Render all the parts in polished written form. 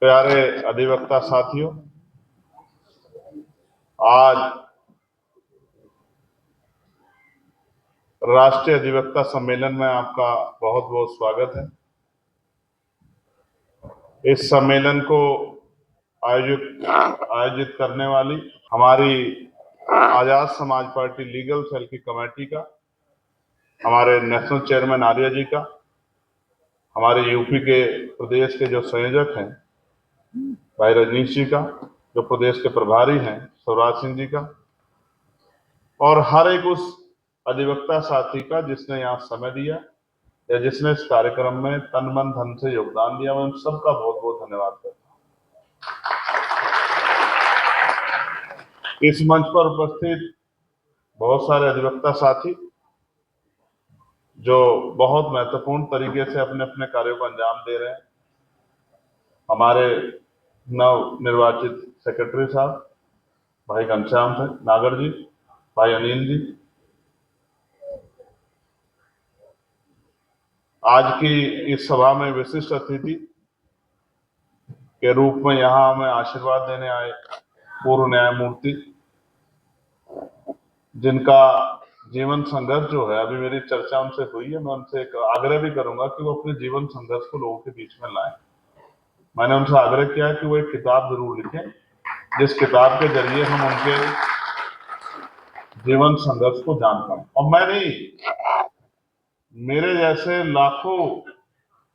प्यारे अधिवक्ता साथियों, आज राष्ट्रीय अधिवक्ता सम्मेलन में आपका बहुत बहुत स्वागत है। इस सम्मेलन को आयोजित करने वाली हमारी Azad Samaj party legal cell की कमेटी का, हमारे नेशनल चेयरमैन आर्या जी का, हमारे यूपी के प्रदेश के जो संयोजक हैं भाई रजनीश जी का, जो प्रदेश के प्रभारी हैं स्वराज सिंह जी का, और हर एक उस अधिवक्ता साथी का जिसने यहाँ समय दिया या जिसने इस कार्यक्रम में तन मन धन से योगदान दिया, मैं उन सबका बहुत बहुत धन्यवाद करता हूँ। इस मंच पर उपस्थित बहुत सारे अधिवक्ता साथी जो बहुत महत्वपूर्ण तरीके से अपने अपने कार्यों को अंजाम दे रहे हैं, हमारे नव निर्वाचित सेक्रेटरी साहब भाई घनश्याम नागर जी, भाई अनिल जी, आज की इस सभा में विशिष्ट अतिथि के रूप में यहाँ हमें आशीर्वाद देने आए पूर्व न्यायमूर्ति, जिनका जीवन संघर्ष जो है, अभी मेरी चर्चा उनसे हुई है, मैं उनसे एक आग्रह भी करूंगा कि वो अपने जीवन संघर्ष को लोगों के बीच में लाएं। मैंने उनसे आग्रह किया कि वो एक किताब जरूर लिखें, जिस किताब के जरिए हम उनके जीवन संघर्ष को जान पाए। और मैं नहीं, मेरे जैसे लाखों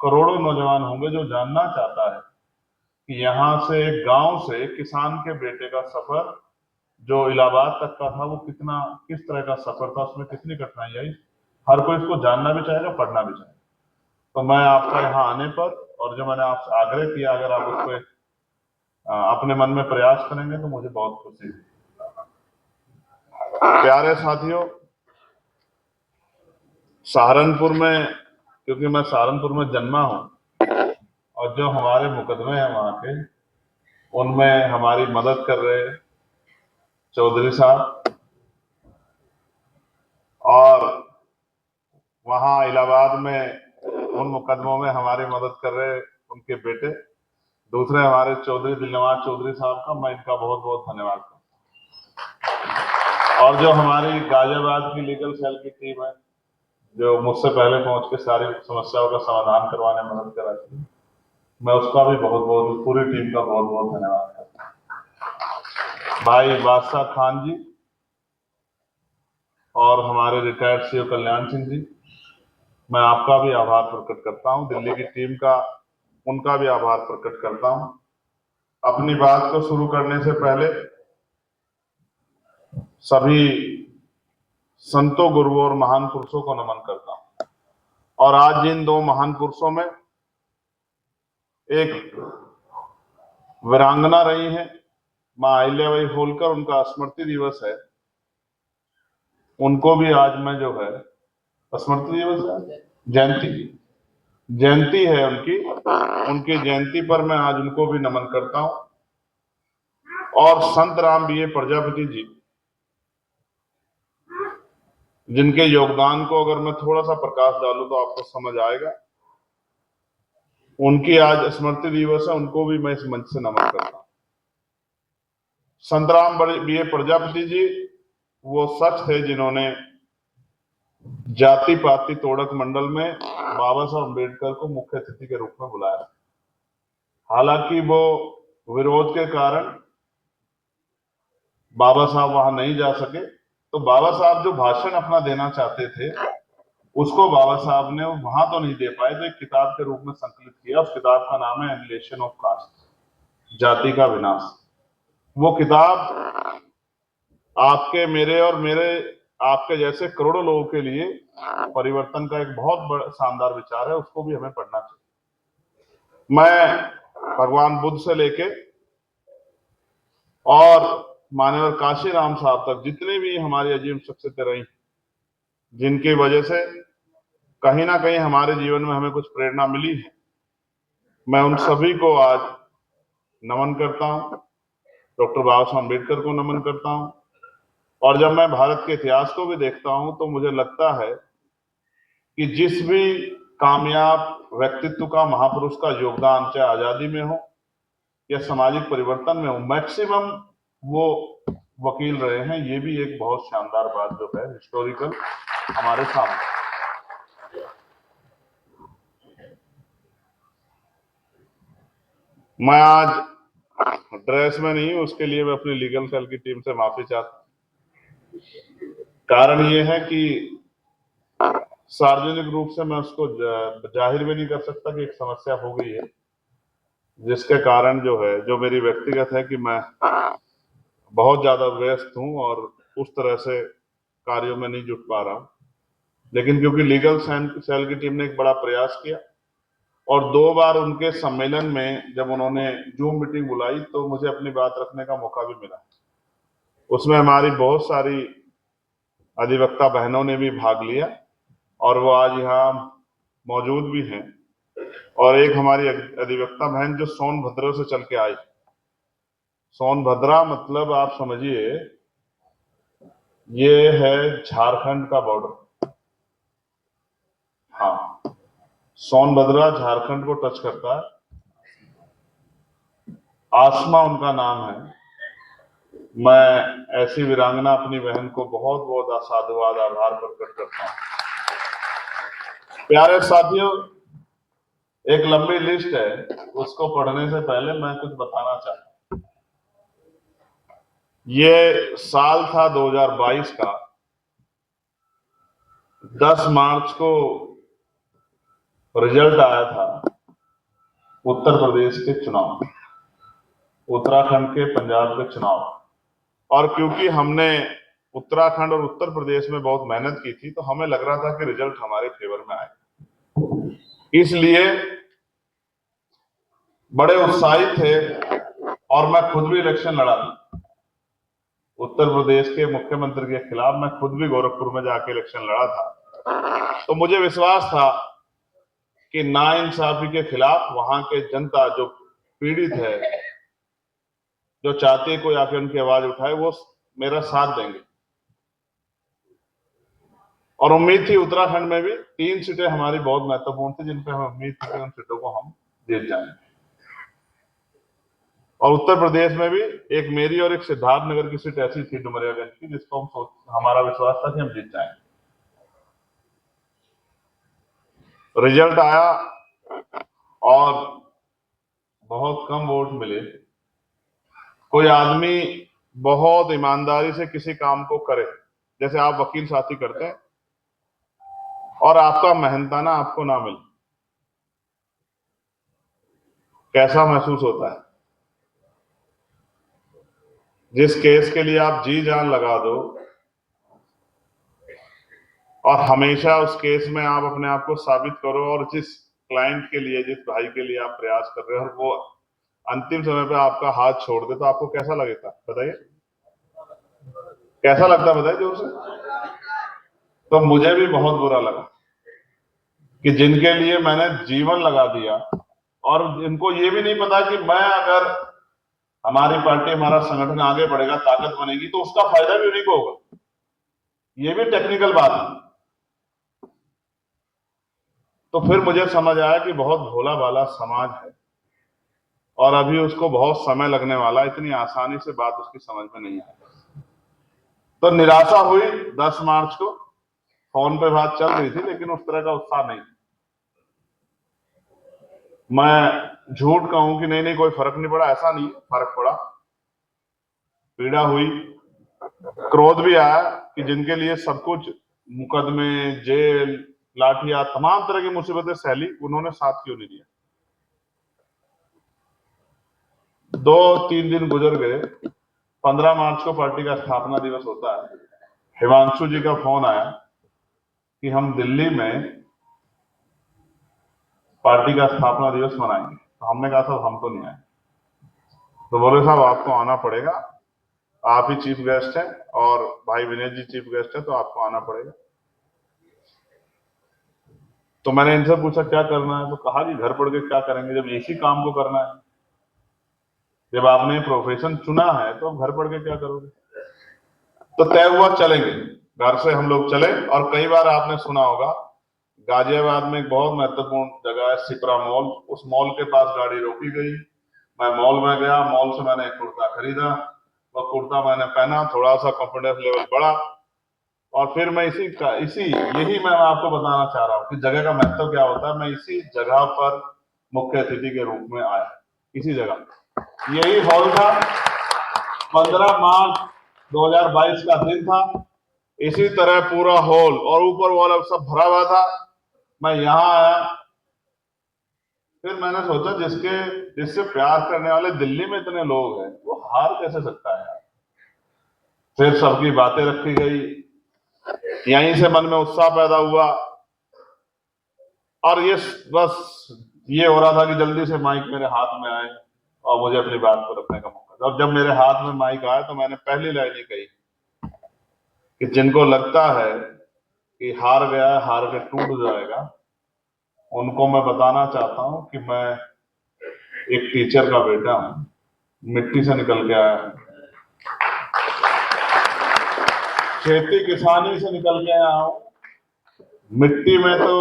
करोड़ों नौजवान होंगे जो जानना चाहता है कि यहाँ से एक गांव से किसान के बेटे का सफर जो इलाहाबाद तक का था, वो किस तरह का सफर था, उसमें कितनी कठिनाई आई, हर कोई इसको जानना भी चाहेगा, पढ़ना भी चाहेगा। तो मैं आपका यहाँ आने पर, और जो मैंने आपसे आग्रह किया, अगर आप उसको अपने मन में प्रयास करेंगे तो मुझे बहुत खुशी है। प्यारे साथियों, सहारनपुर में, क्योंकि मैं सहारनपुर में जन्मा हूं, और जो हमारे मुकदमे हैं वहां के, उनमें हमारी मदद कर रहे चौधरी साहब, और वहां इलाहाबाद में उन मुकदमों में हमारी मदद कर रहे उनके बेटे दूसरे हमारे चौधरी दिलनवाज चौधरी साहब का मैं इनका बहुत बहुत धन्यवाद करता हूं। और जो हमारी गाजियाबाद की लीगल सेल की टीम है, जो मुझसे पहले पहुंच के सारी समस्याओं का समाधान करवाने में मदद कराती है, मैं उसका भी बहुत बहुत, पूरी टीम का बहुत बहुत धन्यवाद करता हूँ। भाई बादशाह खान जी और हमारे रिटायर्ड सीओ कल्याण सिंह जी, मैं आपका भी आभार प्रकट करता हूं। दिल्ली की टीम का, उनका भी आभार प्रकट करता हूं। अपनी बात को शुरू करने से पहले सभी संतों, गुरुओं और महान पुरुषों को नमन करता हूं। और आज जिन दो महान पुरुषों में एक वीरांगना रही है मां अहिल्याबाई होलकर, उनका स्मृति दिवस है, उनको भी आज मैं जो है, स्मृति दिवस है, जयंती है उनकी जयंती पर मैं आज उनको भी नमन करता हूं। और संत राम बी ए प्रजापति जी, जिनके योगदान को अगर मैं थोड़ा सा प्रकाश डालूं तो आपको समझ आएगा, उनकी आज स्मृति दिवस है, उनको भी मैं इस मंच से नमन करता हूं। संत राम बी ए प्रजापति जी वो शख्स थे जिन्होंने जाति पाति तोड़क मंडल में बाबा साहब अम्बेडकर को मुख्य अतिथि के रूप में बुलाया। हालांकि वो विरोध के कारण बाबा साहब वहां नहीं जा सके, तो बाबा साहब जो भाषण अपना देना चाहते थे उसको बाबा साहब ने वहां तो नहीं दे पाए, तो एक किताब के रूप में संकलित किया। उस किताब का नाम है एनिहिलेशन ऑफ कास्ट, जाति का विनाश। वो किताब आपके जैसे करोड़ों लोगों के लिए परिवर्तन का एक बहुत बड़ा शानदार विचार है, उसको भी हमें पढ़ना चाहिए। मैं भगवान बुद्ध से लेके और मान्यवर काशीराम साहब तक जितने भी हमारी अजीम शख्सियतें रही, जिनकी वजह से कहीं ना कहीं हमारे जीवन में हमें कुछ प्रेरणा मिली है, मैं उन सभी को आज नमन करता हूं। डॉक्टर बाबा साहब अम्बेडकर को नमन करता हूं। और जब मैं भारत के इतिहास को भी देखता हूं तो मुझे लगता है कि जिस भी कामयाब व्यक्तित्व का, महापुरुष का योगदान, चाहे आजादी में हो या सामाजिक परिवर्तन में मैक्सिमम वो वकील रहे हैं। ये भी एक बहुत शानदार बात जो है हिस्टोरिकल हमारे सामने। मैं आज ड्रेस में नहीं हूं, उसके लिए मैं अपनी लीगल सेल की टीम से माफी चाहता हूं। कारण ये है कि सार्वजनिक रूप से मैं उसको जाहिर भी नहीं कर सकता कि एक समस्या हो गई है, जिसके कारण जो है, जो मेरी व्यक्तिगत है कि मैं बहुत ज्यादा व्यस्त हूं और उस तरह से कार्यों में नहीं जुट पा रहा हूं। लेकिन क्योंकि लीगल सेल की टीम ने एक बड़ा प्रयास किया और 2 बार उनके सम्मेलन में जब उन्होंने जूम मीटिंग बुलाई तो मुझे अपनी बात रखने का मौका भी मिला। उसमें हमारी बहुत सारी अधिवक्ता बहनों ने भी भाग लिया और वो आज यहाँ मौजूद भी हैं। और एक हमारी अधिवक्ता बहन जो सोनभद्र से चल के आई। सोनभद्रा मतलब आप समझिए ये है झारखंड का बॉर्डर। हाँ, सोनभद्रा झारखंड को टच करता है। आसमा उनका नाम है। मैं ऐसी वीरांगना अपनी बहन को बहुत बहुत साधुवाद आभार प्रकट करता हूं। प्यारे साथियों, एक लंबी लिस्ट है, उसको पढ़ने से पहले मैं कुछ बताना चाहता हूं। ये साल था 2022 का। 10 मार्च को रिजल्ट आया था उत्तर प्रदेश के चुनाव, उत्तराखंड के, पंजाब के चुनाव। और क्योंकि हमने उत्तराखंड और उत्तर प्रदेश में बहुत मेहनत की थी तो हमें लग रहा था कि रिजल्ट हमारे फेवर में आए, इसलिए बड़े उत्साहित थे। और मैं खुद भी इलेक्शन लड़ा था उत्तर प्रदेश के मुख्यमंत्री के खिलाफ। मैं खुद भी गोरखपुर में जाके इलेक्शन लड़ा था। तो मुझे विश्वास था कि नाइंसाफी के खिलाफ वहां के जनता जो पीड़ित है, जो चाहते हैं कोई आके उनकी आवाज उठाए, वो मेरा साथ देंगे। और उम्मीद थी उत्तराखंड में भी 3 सीटें हमारी बहुत महत्वपूर्ण थी, जिन पे हमें उम्मीद थी कि उन सीटों को हम जीत जाएंगे। और उत्तर प्रदेश में भी एक मेरी और एक सिद्धार्थनगर की सीट ऐसी थी डुमरियागंज की, जिसको हमारा विश्वास था कि हम जीत जाएंगे। रिजल्ट आया और बहुत कम वोट मिले। कोई आदमी बहुत ईमानदारी से किसी काम को करे, जैसे आप वकील साथी करते हैं, और आपका मेहनताना आपको ना मिले, कैसा महसूस होता है? जिस केस के लिए आप जी जान लगा दो और हमेशा उस केस में आप अपने आप को साबित करो, और जिस क्लाइंट के लिए, जिस भाई के लिए आप प्रयास कर रहे हो, और वो अंतिम समय पे आपका हाथ छोड़ दे, तो आपको कैसा लगेगा बताइए? कैसा लगता बताइए जोर से। तो मुझे भी बहुत बुरा लगा कि जिनके लिए मैंने जीवन लगा दिया, और इनको ये भी नहीं पता कि मैं अगर हमारी पार्टी, हमारा संगठन आगे बढ़ेगा, ताकत बनेगी, तो उसका फायदा भी उन्हीं को होगा। ये भी टेक्निकल बात है। तो फिर मुझे समझ आया कि बहुत भोला भाला समाज है और अभी उसको बहुत समय लगने वाला, इतनी आसानी से बात उसकी समझ में नहीं आई। तो निराशा हुई 10 मार्च को। फोन पे बात चल रही थी लेकिन उस तरह का उत्साह नहीं। मैं झूठ कहूं कि नहीं कोई फर्क नहीं पड़ा, ऐसा नहीं, फर्क पड़ा, पीड़ा हुई, क्रोध भी आया कि जिनके लिए सब कुछ, मुकदमे, जेल, लाठियां, तमाम तरह की मुसीबतें सहली, उन्होंने साथ क्यों नहीं दिया। 2-3 दिन गुजर गए। 15 मार्च को पार्टी का स्थापना दिवस होता है। हिमांशु जी का फोन आया कि हम दिल्ली में पार्टी का स्थापना दिवस मनाएंगे। तो हमने कहा साहब हम तो नहीं आए। तो बोले साहब आपको आना पड़ेगा, आप ही चीफ गेस्ट हैं और भाई विनय जी चीफ गेस्ट हैं, तो आपको आना पड़ेगा। तो मैंने इनसे पूछा क्या करना है, तो कहा कि घर पड़ के क्या करेंगे, जब इसी काम को करना है, जब आपने प्रोफेशन चुना है तो घर पड़ के क्या करोगे। तो तय हुआ चलेंगे, घर से हम लोग चले। और कई बार आपने सुना होगा गाजियाबाद में एक बहुत महत्वपूर्ण जगह है सिप्रा मॉल, उस मॉल के पास गाड़ी रोकी गई। मैं मॉल में गया, मॉल से मैंने एक कुर्ता खरीदा, वह कुर्ता मैंने पहना, थोड़ा सा कॉन्फिडेंस लेवल बढ़ा, और फिर मैं यही मैं आपको बताना चाह रहा हूँ कि जगह का महत्व क्या होता है। मैं इसी जगह पर मुख्य अतिथि के रूप में आया, इसी जगह, यही हॉल था। 15 मार्च 2022 का दिन था। इसी तरह पूरा हॉल और ऊपर वाला सब भरा हुआ था। मैं यहाँ आया, फिर मैंने सोचा जिससे प्यार करने वाले दिल्ली में इतने लोग हैं, वो हार कैसे सकता है यार। फिर सबकी बातें रखी गई, यहीं से मन में उत्साह पैदा हुआ, और बस ये हो रहा था कि जल्दी से माइक मेरे हाथ में आए और मुझे अपनी बात को रखने का मौका था। और जब मेरे हाथ में माइक आया तो मैंने पहली लाइन ही कही कि जिनको लगता है कि हार गया, हार के टूट जाएगा, उनको मैं बताना चाहता हूं कि मैं एक टीचर का बेटा हूं, मिट्टी से निकल के आया हूं, खेती किसानी से निकल के आया हूं। मिट्टी में तो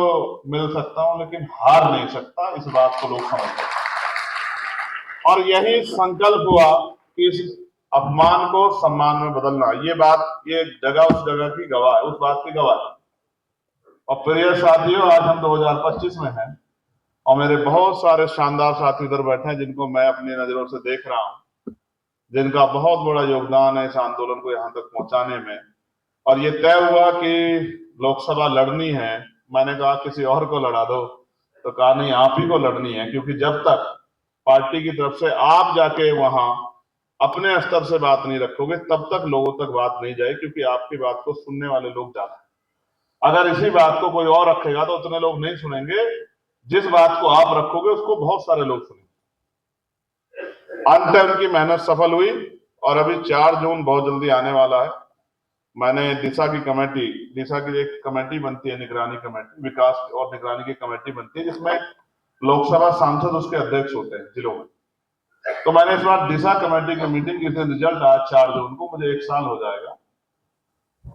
मिल सकता हूं लेकिन हार नहीं सकता, इस बात को लोग समझते हैं। और यही संकल्प हुआ कि इस अपमान को सम्मान में बदलना। ये जगह उस जगह की गवाह है, उस बात की गवाह है। और प्रिय साथियों, आज हम 2025 में हैं और मेरे बहुत सारे शानदार साथी इधर बैठे हैं जिनको मैं अपनी नजरों से देख रहा हूं, जिनका बहुत बड़ा योगदान है इस आंदोलन को यहां तक पहुंचाने में। और ये तय हुआ कि लोकसभा लड़नी है। मैंने कहा किसी और को लड़ा दो, तो कहा नहीं, आप ही को लड़नी है, क्योंकि जब तक पार्टी की तरफ से आप जाके वहां अपने स्तर से बात नहीं रखोगे तब तक लोगों तक बात नहीं जाएगी, क्योंकि आपकी बात को सुनने वाले लोग ज्यादा हैं। अगर इसी बात को कोई और रखेगा तो उतने लोग नहीं सुनेंगे, जिस बात को आप रखोगे उसको बहुत सारे लोग सुनेंगे। अंत उनकी मेहनत सफल हुई और अभी 4 जून बहुत जल्दी आने वाला है। मैंने दिशा की एक कमेटी बनती है, निगरानी कमेटी, विकास और निगरानी की कमेटी बनती है, जिसमें लोकसभा सांसद उसके अध्यक्ष होते हैं जिलों में। तो मैंने इस बार दिशा कमेटी की मीटिंग की थी, रिजल्ट आया 4 जून को, मुझे 1 साल हो जाएगा।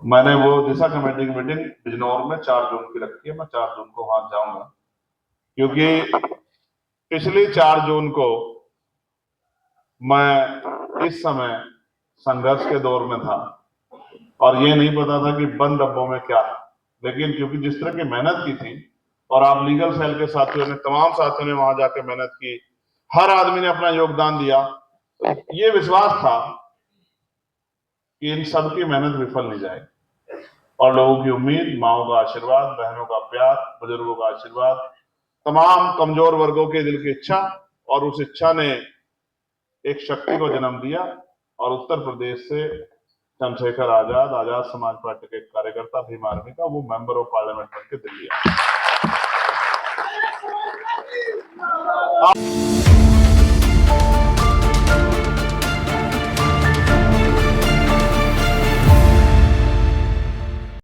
मैंने वो दिशा कमेटी की मीटिंग बिजनौर में 4 जून की रखी है। मैं 4 जून को वहां जाऊंगा, क्योंकि पिछली 4 जून को मैं इस समय संघर्ष के दौर में था और ये नहीं पता था कि बंद डब्बों में क्या है। लेकिन क्योंकि जिस तरह की मेहनत की थी, और आप लीगल सेल के साथियों ने, तमाम साथियों ने वहां जाके मेहनत की, हर आदमी ने अपना योगदान दिया, तो ये विश्वास था कि इन सबकी मेहनत विफल नहीं जाएगी। और लोगों की उम्मीद, माओ का आशीर्वाद, बहनों का प्यार, बुजुर्गों का आशीर्वाद, तमाम कमजोर वर्गों के दिल की इच्छा, और उस इच्छा ने एक शक्ति को जन्म दिया। और उत्तर प्रदेश से चंद्रशेखर आजाद समाज पार्टी के कार्यकर्ता, भीम आर्मी का, वो मेंबर ऑफ पार्लियामेंट बनकर दिल्ली आए।